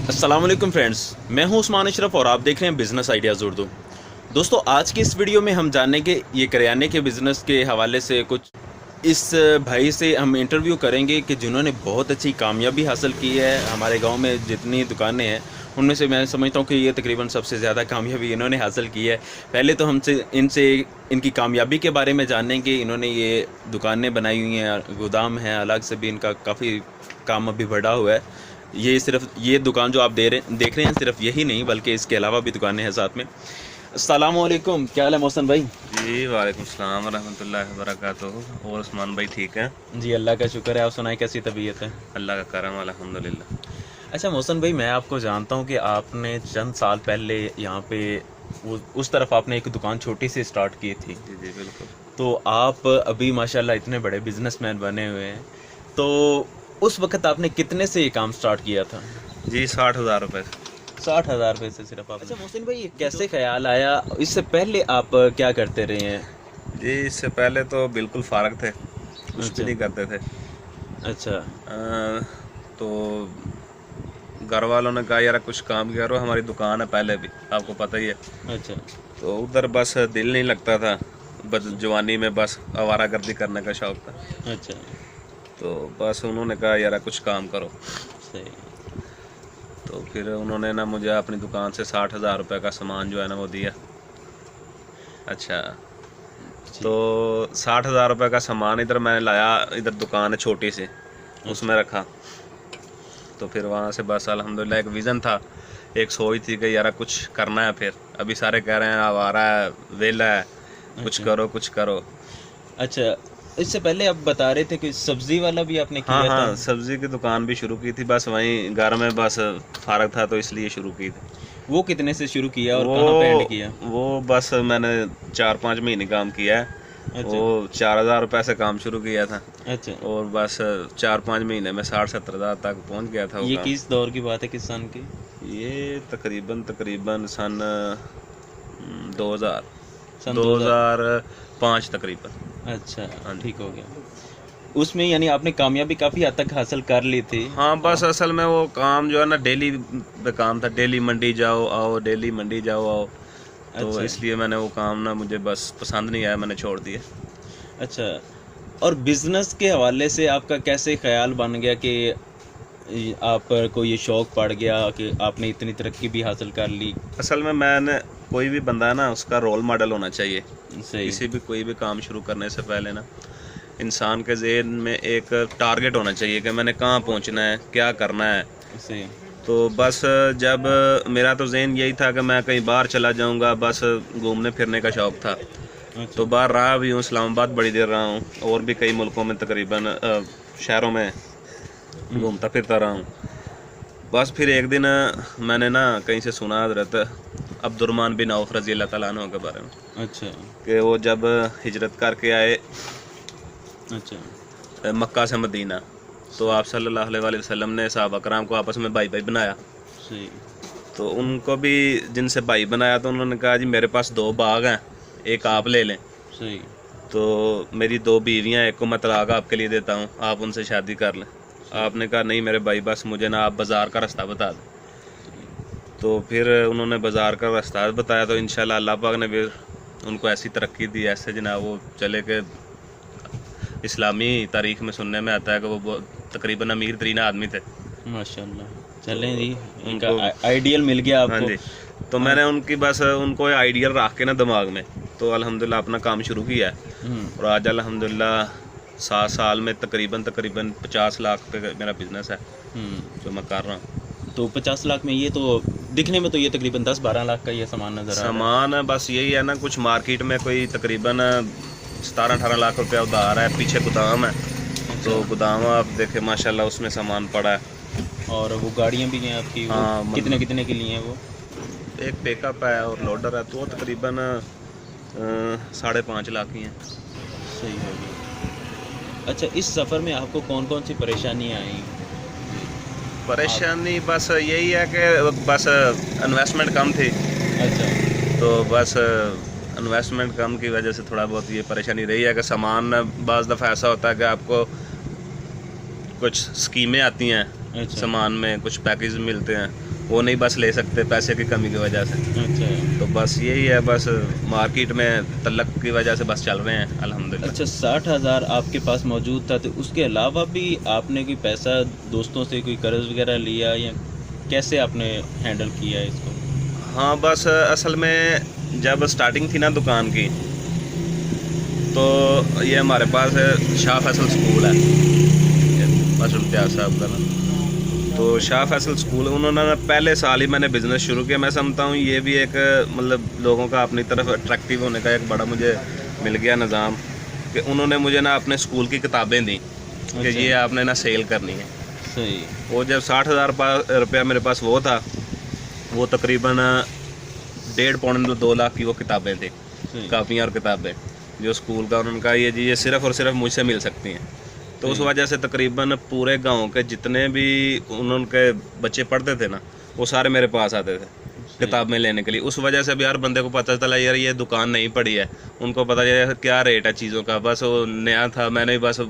अस्सलाम वालेकुम फ्रेंड्स, मैं हूं उस्मान अशरफ और आप देख रहे हैं बिज़नेस आइडियाज़ उर्दू। दोस्तों, आज की इस वीडियो में हम जानेंगे ये करियाने के बिज़नेस के हवाले से कुछ। इस भाई से हम इंटरव्यू करेंगे कि जिन्होंने बहुत अच्छी कामयाबी हासिल की है। हमारे गांव में जितनी दुकानें हैं उनमें से मैं समझता हूं कि ये तकरीबन सबसे ज़्यादा कामयाबी इन्होंने हासिल की है। पहले तो हमसे इनसे इनकी कामयाबी के बारे में जानेंगे। इन्होंने ये दुकानें बनाई हुई हैं, गोदाम है, अलग से भी इनका काफ़ी काम अभी बढ़ा हुआ है। ये सिर्फ ये दुकान जो आप देख रहे हैं सिर्फ यही नहीं बल्कि इसके अलावा भी दुकानें हैं साथ में। अस्सलाम वालेकुम, क्या हाल है मोहसन भाई? जी वालेकुम सलाम रहमतुल्लाहि व बरकातुहू। और उस्मान भाई ठीक हैं? जी अल्लाह का शुक्र है। आप सुनाएं, कैसी तबीयत है? अल्लाह का करम अल्हम्दुलिल्लाह। अच्छा मोहसन भाई, मैं आपको जानता हूँ कि आपने चंद साल पहले यहाँ पे उस तरफ आपने एक दुकान छोटी सी स्टार्ट की थी। जी जी बिल्कुल। तो आप अभी माशाल्लाह इतने बड़े बिजनेसमैन बने हुए हैं। तो उस वक्त आपने कितने से ये काम स्टार्ट किया था? जी 60,000 रुपये। 60,000 रुपये से सिर्फ आप? अच्छा मोहसिन भाई, ये कैसे ख्याल आया? इससे पहले आप क्या करते रहे हैं? जी इससे पहले तो बिल्कुल फारग थे, कुछ भी अच्छा नहीं करते थे। अच्छा तो घर वालों ने कहा यार कुछ काम करो, हमारी दुकान है पहले भी, आपको पता ही है। अच्छा तो उधर बस दिल नहीं लगता था, बस जवानी में बस आवारागर्दी करने का शौक था। अच्छा। तो बस उन्होंने कहा यार कुछ काम करो। सही। तो फिर उन्होंने ना मुझे अपनी दुकान से 60,000 रुपये का सामान जो है ना वो दिया। अच्छा, तो 60,000 रुपये का सामान इधर मैंने लाया, इधर दुकान है छोटी सी, उसमें रखा। तो फिर वहाँ से बस अल्हम्दुलिल्लाह एक विज़न था, एक सोच थी कि यार कुछ करना है। फिर अभी सारे कह रहे हैं आवारा है, वेला है, कुछ करो कुछ करो। अच्छा, इससे पहले आप बता रहे थे कि सब्जी वाला भी आपने किया हाँ था? हाँ, सब्ज़ी की दुकान भी शुरू की थी, बस वहीं घर में बस फारग था तो इसलिए शुरू की थी। वो कितने से शुरू किया और कहाँ पे एंड किया? वो बस मैंने 4-5 महीने काम किया है। अच्छा वो 4,000 रुपये से काम शुरू किया था अच्छा। और बस 4-5 महीने में 60-70,000 तक पहुंच गया था वो ये काम। किस दौर की बात है, किस सन की? ये तकरीबन सन 2000 सन 2005 तकरीबन। अच्छा, हाँ जी। ठीक हो गया। उसमें यानी आपने कामयाबी काफ़ी हद तक हासिल कर ली थी। हाँ बस असल में वो काम जो है ना डेली पे काम था, डेली मंडी जाओ आओ, डेली मंडी जाओ आओ। तो अच्छा इसलिए मैंने वो काम ना मुझे बस पसंद नहीं आया, मैंने छोड़ दिया। अच्छा। और बिजनेस के हवाले से आपका कैसे ख्याल बन गया कि आप को ये शौक पड़ गया कि आपने इतनी तरक्की भी हासिल कर ली? असल में मैंने कोई भी बंदा है ना उसका रोल मॉडल होना चाहिए। सही। किसी भी कोई भी काम शुरू करने से पहले ना इंसान के ज़हन में एक टारगेट होना चाहिए कि मैंने कहाँ पहुँचना है, क्या करना है। सही। तो बस जब मेरा तो ज़हन यही था कि मैं कहीं बाहर चला जाऊँगा, बस घूमने फिरने का शौक़ था। अच्छा तो बाहर रहा भी हूँ, इस्लामाबाद बड़ी देर रहा हूँ और भी कई मुल्कों में तकरीबन शहरों में घूमता फिरता रहा हूँ। बस फिर एक दिन मैंने ना कहीं से सुना हज़रत अब्दुर्रहमान बिन औफ रज़ी अल्लाह तआला अन्हु के बारे में अच्छा कि वो जब हिजरत करके आए अच्छा। मक्का से मदीना, तो आप सल्लल्लाहु अलैहि वसल्लम ने सहाबा कराम को आपस में भाई भाई बनाया। सही। तो उनको भी जिनसे भाई बनाया तो उन्होंने कहा जी मेरे पास 2 बाग हैं, एक आप ले लें। सही। तो मेरी 2 बीवियां, एक को मैं तलाक आपके लिए देता हूँ, आप उनसे शादी कर लें। आपने कहा नहीं मेरे भाई, बस मुझे ना आप बाज़ार का रास्ता बता दें। तो फिर उन्होंने बाज़ार का रास्ता बताया, तो इंशाल्लाह अल्लाह पाक ने फिर उनको ऐसी तरक्की दी, ऐसे जनाब वो चले के इस्लामी तारीख में सुनने में आता है कि वो तकरीबन अमीर तरीन आदमी थे। माशाल्लाह। चलें जी, उनको उनका आइडियल मिल गया हाँ आपको। जी, तो मैंने उनकी बस उनको आइडियल रख के ना दिमाग में, तो अल्हम्दुलिल्लाह अपना काम शुरू किया है। और आज अल्हम्दुलिल्लाह 7 साल में तकरीबन 50 लाख पे मेरा बिजनेस है जो मैं कर रहा हूँ। तो 50 लाख में, ये तो दिखने में तो ये तकरीबन 10-12 लाख का ये सामान नज़र आ रहा है। सामान बस यही है ना, कुछ मार्केट में कोई तकरीबन 17-18 लाख रुपया उधार है, पीछे गोदाम है। तो गोदाम आप देखे माशाल्लाह उसमें सामान पड़ा है। और वो गाड़ियाँ भी हैं आपकी? हाँ, वो कितने कितने की लिए हैं वो? एक पिकअप है और लोडर है, तो वो तकरीबन 5.5 लाख की हैं। सही हो गया। अच्छा, इस सफ़र में आपको कौन कौन सी परेशानियाँ आई? परेशानी बस यही है कि बस इन्वेस्टमेंट कम थी। अच्छा तो बस इन्वेस्टमेंट कम की वजह से थोड़ा बहुत ये परेशानी रही है कि सामान बाज़ दफ़ा ऐसा होता है कि आपको कुछ स्कीमें आती हैं अच्छा। सामान में कुछ पैकेज मिलते हैं, वो नहीं बस ले सकते पैसे की कमी की वजह से। अच्छा। तो बस यही है, बस मार्केट में तलक की वजह से बस चल रहे हैं अल्हम्दुलिल्लाह। अच्छा, 60,000 आपके पास मौजूद था, तो उसके अलावा भी आपने कोई पैसा दोस्तों से कोई कर्ज वगैरह लिया, या कैसे आपने हैंडल किया है इसको? हाँ बस असल में जब स्टार्टिंग थी ना दुकान की, तो ये हमारे पास शाह फैसल स्कूल है, मशरूम इम्तियाज़ साहब का ना। तो शाह फैसल स्कूल, उन्होंने ना पहले साल ही मैंने बिज़नेस शुरू किया। मैं समझता हूँ ये भी एक मतलब लोगों का अपनी तरफ अट्रैक्टिव होने का एक बड़ा मुझे मिल गया निज़ाम, कि उन्होंने मुझे ना अपने स्कूल की किताबें दी कि अच्छा। ये आपने ना सेल करनी है। सही। वो जब 60,000 रुपया मेरे पास वो था, वो तकरीबन 1.5 पौने 2 लाख की वो किताबें थी, सही। कापियाँ और किताबें जो स्कूल का उन्होंने कहा ये जी ये सिर्फ़ और सिर्फ मुझसे मिल सकती हैं। तो उस वजह से तकरीबन पूरे गांव के जितने भी उनके बच्चे पढ़ते थे ना, वो सारे मेरे पास आते थे किताबें लेने के लिए। उस वजह से भी हर बंदे को पता चला यार ये दुकान नहीं पड़ी है, उनको पता चला क्या रेट है चीज़ों का। बस वो नया था, मैंने बस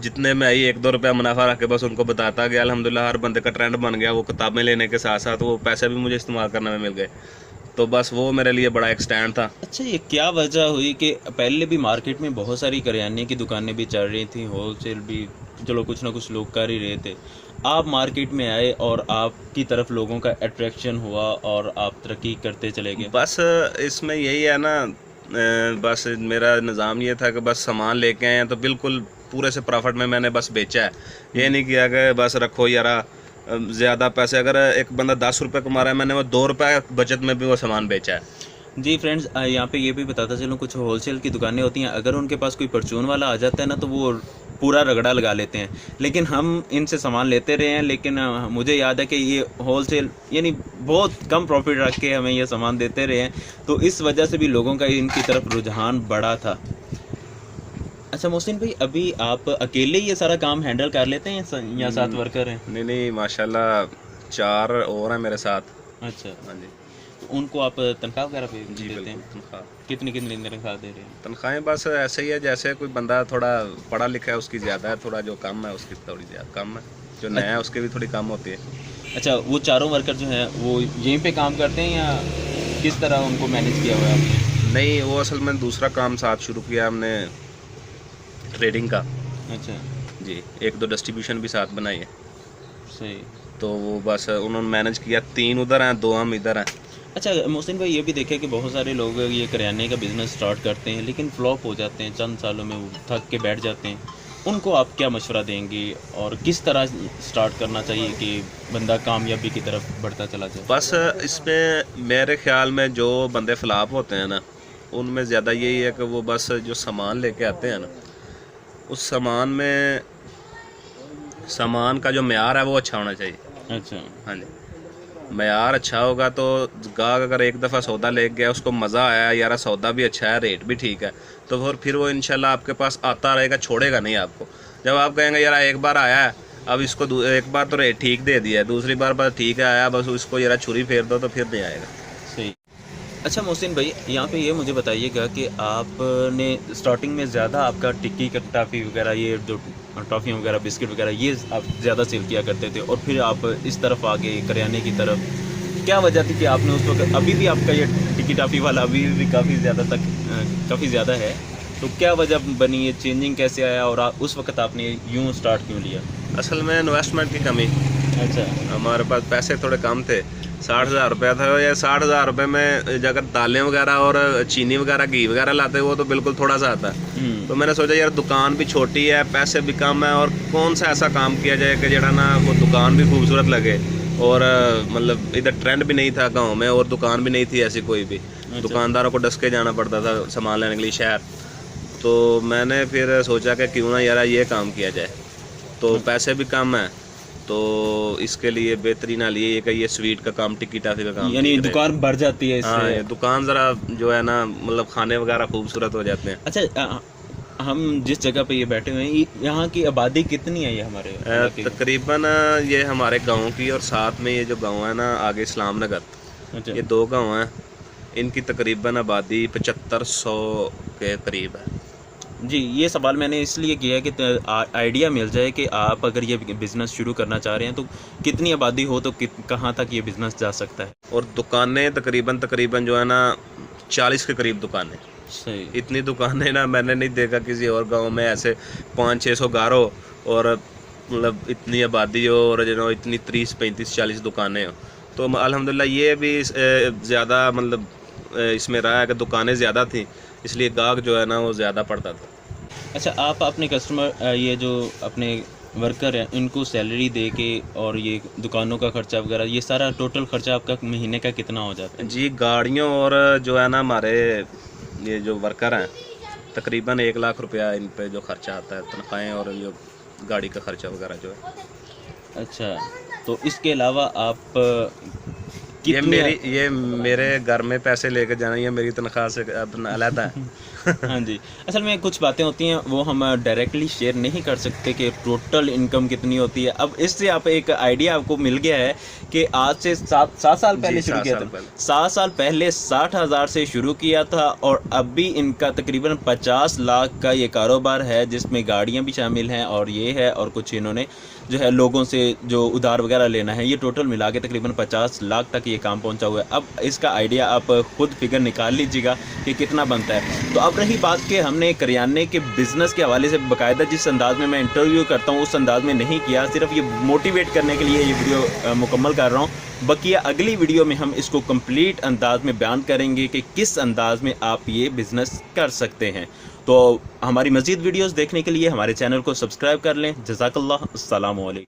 जितने में आई 1-2 रुपया मुनाफा रख के बस उनको बताता गया। अल्हम्दुलिल्लाह हर बंदे का ट्रेंड बन गया। वो किताबें लेने के साथ साथ वो पैसे भी मुझे इस्तेमाल करने में मिल गए। तो बस वो मेरे लिए बड़ा एक स्टैंड था। अच्छा, ये क्या वजह हुई कि पहले भी मार्केट में बहुत सारी करियाने की दुकानें भी चल रही थी, होलसेल भी, चलो कुछ ना कुछ लोग कर ही रहे थे। आप मार्केट में आए और आपकी तरफ लोगों का अट्रैक्शन हुआ और आप तरक्की करते चले गए। बस इसमें यही है ना, बस मेरा निज़ाम ये था कि बस सामान लेके आए हैं तो बिल्कुल पूरे से प्रॉफिट में मैंने बस बेचा है। ये नहीं किया कि बस रखो यारा ज़्यादा पैसे, अगर एक बंदा 10 रुपये कमा रहा है, मैंने वो 2 रुपये बचत में भी वो सामान बेचा है। जी फ्रेंड्स, यहाँ पे ये भी बताता चलूँ, कुछ होलसेल की दुकानें होती हैं, अगर उनके पास कोई परचून वाला आ जाता है ना, तो वो पूरा रगड़ा लगा लेते हैं। लेकिन हम इनसे सामान लेते रहे हैं, लेकिन मुझे याद है कि ये होलसेल यानी बहुत कम प्रॉफिट रख के हमें ये सामान देते रहे हैं, तो इस वजह से भी लोगों का इनकी तरफ रुझान बढ़ा था। अच्छा मोहसिन भाई, अभी आप अकेले ये सारा काम हैंडल कर लेते हैं या साथ वर्कर हैं? नहीं माशाल्लाह 4 और हैं मेरे साथ। अच्छा, हाँ जी। तो उनको आप तनख्वाह वगैरह पे जी देते बिल्कुल। हैं? तनख्वाह कितनी कितनी तनख्वाह दे रहे हैं? तनख्वाहें बस ऐसे ही है, जैसे कोई बंदा थोड़ा पढ़ा लिखा है उसकी ज़्यादा है, थोड़ा जो कम है उसकी थोड़ी ज़्यादा कम है, जो नया है उसकी भी थोड़ी कम होती है। अच्छा, वो चारों वर्कर जो हैं वो यहीं पे काम करते हैं या किस तरह उनको मैनेज किया हुआ है आपने? नहीं, वो असल में दूसरा काम साथ शुरू किया हमने, ट्रेडिंग का। अच्छा। जी, 1-2 डिस्ट्रीब्यूशन भी साथ बनाई है। सही। तो वो बस उन्होंने मैनेज किया, 3 उधर हैं, 2 हम इधर हैं। अच्छा मोहसिन भाई, ये भी देखे कि बहुत सारे लोग ये करियाने का बिज़नेस स्टार्ट करते हैं लेकिन फ्लॉप हो जाते हैं, चंद सालों में वो थक के बैठ जाते हैं। उनको आप क्या मशवरा देंगे और किस तरह स्टार्ट करना चाहिए कि बंदा कामयाबी की तरफ बढ़ता चला जाए? बस इसमें मेरे ख्याल में जो बंदे फ्लॉप होते हैं ना, उनमें ज़्यादा यही है कि वो बस जो सामान लेके आते हैं ना, उस सामान का जो म्यार है वो अच्छा होना चाहिए। अच्छा। हाँ जी, म्यार अच्छा होगा तो गाहक अगर एक दफ़ा सौदा ले गया, उसको मज़ा आया, यार सौदा भी अच्छा है, रेट भी ठीक है, तो फिर वो इंशाल्लाह आपके पास आता रहेगा, छोड़ेगा नहीं आपको। जब आप कहेंगे यार एक बार आया है, अब इसको एक बार तो रेट ठीक दे दिया है, दूसरी बार बस ठीक है आया, बस इसको यार छुरी फेर दो, तो फिर नहीं आएगा। सही। अच्छा मोहसिन भाई, यहाँ पे ये मुझे बताइएगा कि आपने स्टार्टिंग में ज़्यादा आपका टिक्की का टॉफ़ी वगैरह, ये जो टॉफ़ियाँ वगैरह, बिस्किट वगैरह, ये आप ज़्यादा सेल किया करते थे और फिर आप इस तरफ आ गए करियाने की तरफ। क्या वजह थी कि आपने उस वक्त, अभी भी आपका ये टिक्की टॉफ़ी वाला अभी भी काफ़ी ज़्यादा है, तो क्या वजह बनी, ये चेंजिंग कैसे आया और उस वक्त आपने यूँ स्टार्ट क्यों लिया? असल में इन्वेस्टमेंट की कमी। अच्छा। हमारे पास पैसे थोड़े कम थे, 60,000 रुपया था, या 60,000 रुपये में अगर दालें वगैरह और चीनी वगैरह घी वगैरह लाते वो तो बिल्कुल थोड़ा सा आता है। तो मैंने सोचा यार दुकान भी छोटी है, पैसे भी कम है, और कौन सा ऐसा काम किया जाए कि जरा ना वो दुकान भी खूबसूरत लगे, और मतलब इधर ट्रेंड भी नहीं था गांव में, और दुकान भी नहीं थी ऐसी कोई भी। अच्छा। दुकानदारों को डस के जाना पड़ता था सामान लेने के लिए शहर। तो मैंने फिर सोचा कि क्यों ना यार ये काम किया जाए, तो पैसे भी कम है, तो इसके लिए बेहतरीन हाल ये है कि ये स्वीट का काम, टिक्की टॉफ़ी का काम, यानी दुकान बढ़ जाती है इससे। हाँ, ये दुकान ज़रा जो है ना, मतलब खाने वगैरह खूबसूरत हो जाते हैं। अच्छा, हम जिस जगह पे ये बैठे हुए हैं, यहाँ की आबादी कितनी है ये हमारे इलाके की? तकरीबन ये हमारे गांव की, और साथ में ये जो गांव है ना आगे इस्लाम नगर, अच्छा। ये 2 गांव हैं, इनकी तकरीबन आबादी 7500 के करीब है। जी, ये सवाल मैंने इसलिए किया कि आइडिया मिल जाए कि आप अगर ये बिज़नेस शुरू करना चाह रहे हैं तो कितनी आबादी हो तो कहाँ तक ये बिज़नेस जा सकता है। और दुकानें तकरीबन जो है ना 40 के करीब दुकानें। सही। इतनी दुकानें ना मैंने नहीं देखा किसी और गांव में, ऐसे 500-600 घर हो और मतलब इतनी आबादी हो और जो इतनी 30-35-40 दुकानें हो। तो अल्हम्दुलिल्लाह ये भी ज़्यादा मतलब इसमें रहा है कि दुकानें ज़्यादा थी, इसलिए गाहक जो है ना वो ज़्यादा पड़ता था। अच्छा, आप अपने कस्टमर ये जो अपने वर्कर हैं इनको सैलरी दे के और ये दुकानों का खर्चा वगैरह, ये सारा टोटल खर्चा आपका महीने का कितना हो जाता है? जी, गाड़ियों और जो है ना हमारे ये जो वर्कर हैं तकरीबन 1 लाख रुपया इन पे जो खर्चा आता है, तनख्वाहें और जो गाड़ी का खर्चा वगैरह जो है। अच्छा, तो इसके अलावा आप ये कितने मेरे घर में पैसे लेके जाना, ये मेरी तनख्वाह से अपना अलग है। हाँ जी, असल में कुछ बातें होती हैं वो हम डायरेक्टली शेयर नहीं कर सकते कि टोटल इनकम कितनी होती है। अब इससे आप एक आइडिया आपको मिल गया है कि आज से 7 साल पहले जी, शुरू 7 किया साल था। पहले। 7 साल पहले 60,000 से शुरू किया था और अब भी इनका तकरीबन 50 लाख का ये कारोबार है, जिसमें गाड़ियाँ भी शामिल हैं और ये है, और कुछ इन्होंने जो है लोगों से जो उधार वगैरह लेना है, ये टोटल मिला के तकरीबन 50 लाख तक ये काम पहुंचा हुआ है। अब इसका आइडिया आप खुद फिगर निकाल लीजिएगा कि कितना बनता है। तो अब रही बात कि हमने करियाने के बिज़नेस के हवाले से बाकायदा जिस अंदाज़ में मैं इंटरव्यू करता हूँ उस अंदाज़ में नहीं किया, सिर्फ ये मोटिवेट करने के लिए ये वीडियो मुकम्मल कर रहा हूँ। बकिया अगली वीडियो में हम इसको कंप्लीट अंदाज में बयान करेंगे कि किस अंदाज में आप ये बिज़नेस कर सकते हैं। तो हमारी मज़ीद वीडियोस देखने के लिए हमारे चैनल को सब्सक्राइब कर लें। जज़ाकल्लाह, अस्सलामु अलैकुम।